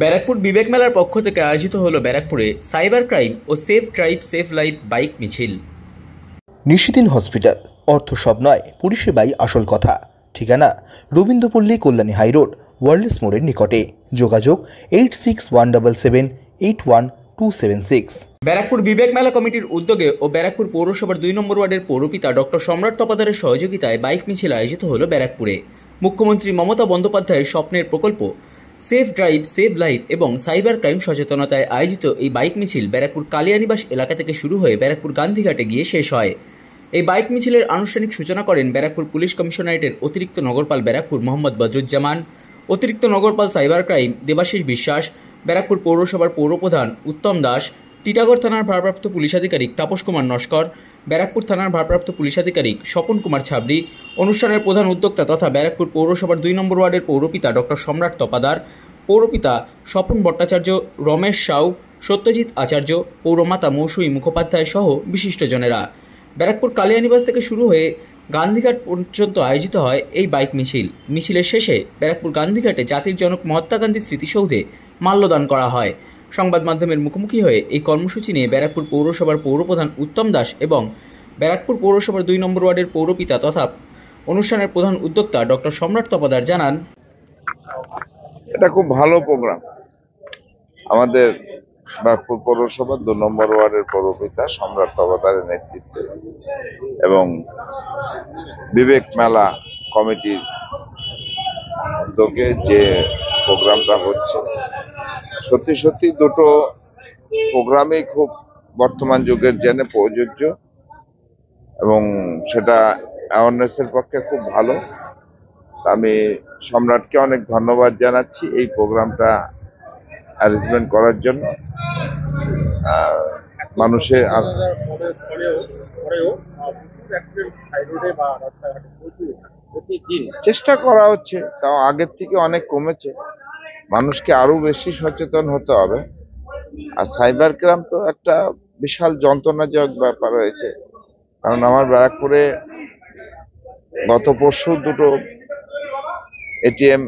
ব্যারাকপুর বিবেক মেলার পক্ষ থেকে আয়োজিত হলো ব্যারাকপুরে সাইবার ক্রাইম ও safe drive save life bike মিছিল। নিশিদিন হসপিটাল, অর্থ সব নয়, পরিষেবাই আসল কথা। ঠিকানা রবীন্দ্রপল্লী, কল্যাণী হাইরোড, ওয়ার্ল্ডস মোড়ের নিকটে। যোগাযোগ 8617781276। ব্যারাকপুর বিবেক মেলা কমিটির উদ্যোগে ও ব্যারাকপুর পৌরসভার 2 নম্বর ওয়ার্ডের পৌরপিতা ডক্টর সম্রাট তপাদারের সহযোগিতায় বাইক মিছিল আয়োজিত হলো ব্যারাকপুরে। মুখ্যমন্ত্রী মমতা বন্দ্যোপাধ্যায়ের স্বপ্নের প্রকল্প সেফ ড্রাইভ সেভ লাইফ এবং সাইবার ক্রাইম সচেতনতায় আয়োজিত এই বাইক মিছিল ব্যারাকপুর কালিয়ানিবাস এলাকা থেকে শুরু হয়ে ব্যারাকপুর গান্ধীঘাটে গিয়ে শেষ হয়। এই বাইক মিছিলের আনুষ্ঠানিক সূচনা করেন ব্যারাকপুর পুলিশ কমিশনারেটের অতিরিক্ত নগরপাল ব্যারাকপুর মোহাম্মদ বদরুজ্জামান, অতিরিক্ত নগরপাল সাইবার ক্রাইম দেবাশিস বিশ্বাস, ব্যারাকপুর পৌরসভার পৌরপ্রধান উত্তম দাস, টিটাগড় থানার ভারপ্রাপ্ত পুলিশ আধিকারিক তাপস কুমার নস্কর, ব্যারাকপুর থানার ভারপ্রাপ্ত পুলিশ আধিকারিক স্বপন কুমার ছাবড়ি, অনুষ্ঠানের প্রধান উদ্যোক্তা তথা ব্যারাকপুর পৌরসভার 2 নম্বর ওয়ার্ডের পৌরপিতা ডক্টর সম্রাট তপাদার, পৌরপিতা স্বপন ভট্টাচার্য, রমেশ সাউ, সত্যজিৎ আচার্য, পৌরমাতা মৌসুমী মুখোপাধ্যায় সহ বিশিষ্টজনেরা। ব্যারাকপুর কালিয়ানিবাস থেকে শুরু হয়ে গান্ধীঘাট পর্যন্ত আয়োজিত হয় এই বাইক মিছিল। মিছিলের শেষে ব্যারাকপুর গান্ধীঘাটে জাতির জনক মহাত্মা গান্ধীর স্মৃতিসৌধে মাল্যদান করা হয়। সংবাদ মাধ্যমের মুখোমুখি হয়ে এই কর্মসূচি নিয়ে ব্যারাকপুর পৌরসভার পৌরপ্রধান উত্তম দাস এবং ব্যারাকপুর পৌরসভার 2 নম্বর ওয়ার্ডের পৌরপিতা তথা অনুষ্ঠানের প্রধান উদ্যোক্তা ডক্টর সম্রাট তপাদার জানান, এটা খুব ভালো প্রোগ্রাম। আমাদের ব্যারাকপুর পৌরসভার 2 নম্বর ওয়ার্ডের পৌরপিতা সম্রাট তপাদারের নেতৃত্বে এবং বিবেক মেলা কমিটির উদ্যোগে যে প্রোগ্রামটা হচ্ছে, সত্যি সত্যি দুটো প্রোগ্রামই খুব বর্তমান যুগের জন্য প্রযোজ্য এবং সেটা অ্যাওয়ারনেসের পক্ষে খুব ভালো। আমি সম্রাটকে অনেক ধন্যবাদ জানাচ্ছি এই প্রোগ্রামটা অ্যারেঞ্জমেন্ট করার জন্য। মানুষের চেষ্টা করা হচ্ছে, তাও আগের থেকে অনেক কমেছে। মানুষকে আরো বেশি সচেতন হতে হবে। আর সাইবার ক্রাইম তো একটা বিশাল যন্ত্রণাজনক ব্যাপার হয়েছে, কারণ আমার ব্যারাকপুরে গত পরশু দুটো এটিএম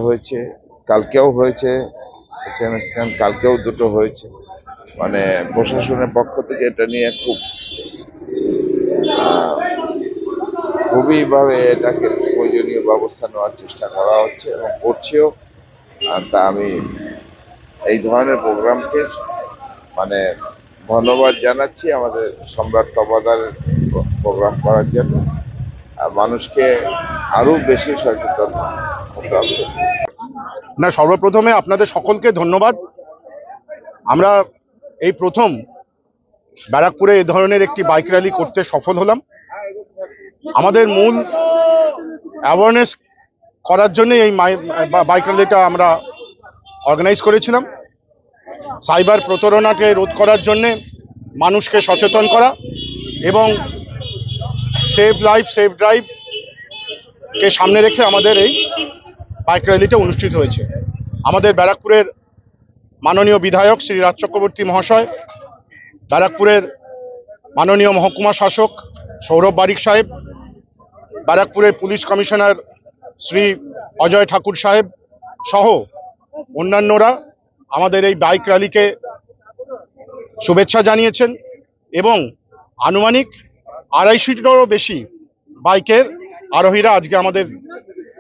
হয়েছে, কালকেও হয়েছে, কালকেও দুটো হয়েছে। মানে প্রশাসনের পক্ষ থেকে এটা নিয়ে খুবই ভাবে এটাকে প্রয়োজনীয় ব্যবস্থা নেওয়ার চেষ্টা করা হচ্ছে এবং করছেও। তা আমি এই ধরনের প্রোগ্রামকে মানে ধন্যবাদ জানাচ্ছি আমাদের সম্রাট তপাদারের প্রোগ্রাম করার জন্য। আর মানুষকে আরো বেশি সচেতন হতে হবে। না, সর্বপ্রথমে আপনাদের সকলকে ধন্যবাদ। আমরা এই প্রথম ব্যারাকপুরে এই ধরনের একটি বাইক র্যালি করতে সফল হলাম। আমাদের মূল অ্যাওয়ারনেস করার জন্য এই বাইক র্যালিটা আমরা অর্গানাইজ করেছিলাম। সাইবার প্রতারণাকে রোধ করার জন্যে মানুষকে সচেতন করা এবং সেভ লাইফ সেভ ড্রাইভকে সামনে রেখে আমাদের এই বাইক র্যালিটা অনুষ্ঠিত হয়েছে। আমাদের ব্যারাকপুরের মাননীয় বিধায়ক শ্রী রাজ চক্রবর্তী মহাশয়, ব্যারাকপুরের মাননীয় মহকুমা শাসক সৌরভ বারিক সাহেব, ব্যারাকপুরের পুলিশ কমিশনার শ্রী অজয় ঠাকুর সাহেব সহ অন্যান্যরা আমাদের এই বাইক র্যালিকে শুভেচ্ছা জানিয়েছেন এবং আনুমানিক 250টারও বেশি বাইকের আরোহীরা আজকে আমাদের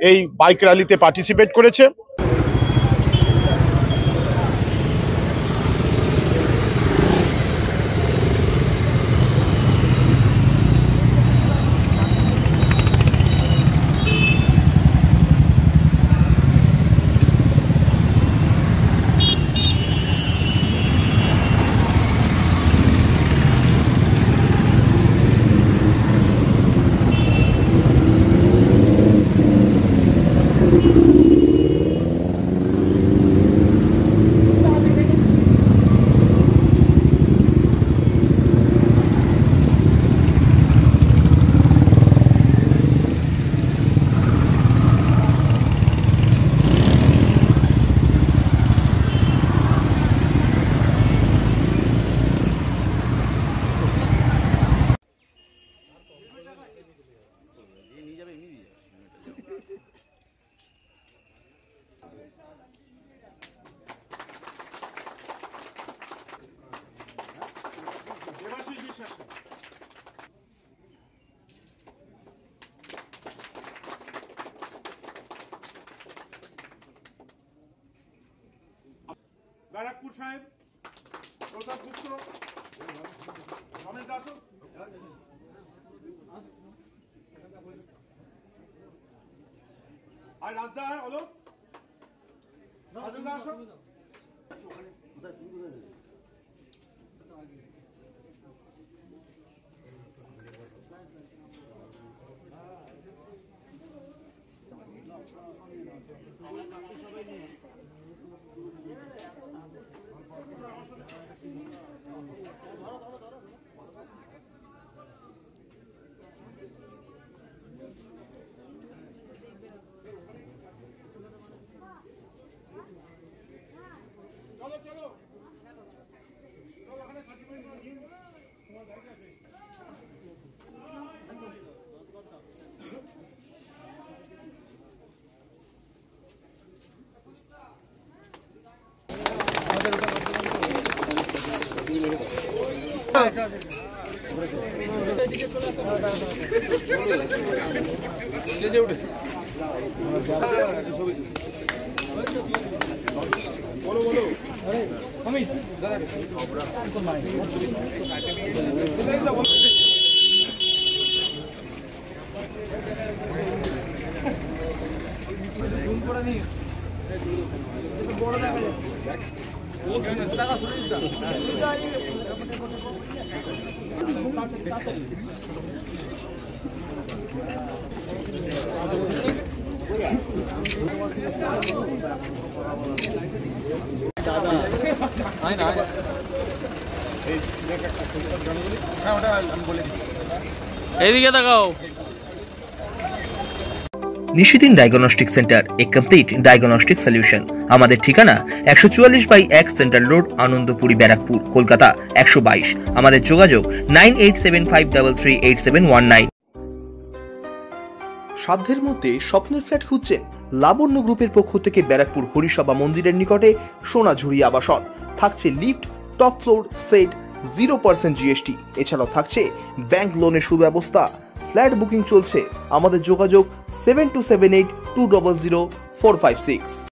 এই বাইক র্যালিতে পার্টিসিপেট করেছে। ব্যারাকপুর সাহেব, প্রতাপ গুপ্ত, রমেশ দাস, আর রাজদা হলো রাজদা আসো। চলো চলো চলো, ওখানে সার্টিফিকেট নিয়ে তোমার জায়গা আছে। এইদিকে তাকাও। নিশিদিন ডায়াগনস্টিক সেন্টার, এ কমপ্লিট ডায়াগনস্টিক সলিউশন। আমাদের ঠিকানা 144/1 সেন্ট্রাল রোড, আনন্দপুরি, ব্যারাকপুর, কলকাতা 122। আমাদের যোগাযোগ 9875338719। সাধ্যের মধ্যে স্বপ্নের ফ্ল্যাট খুঁজছেন? লাবণ্য গ্রুপের পক্ষ থেকে ব্যারাকপুর হরিসভা মন্দিরের নিকটে সোনাঝুরি আবাসন। থাকছে lift, top floor, set, 0% GST। এছাড়াও থাকছে ব্যাংক লোনের সুব্যবস্থা। ফ্ল্যাট বুকিং চলছে। আমাদের যোগাযোগ 7278200456।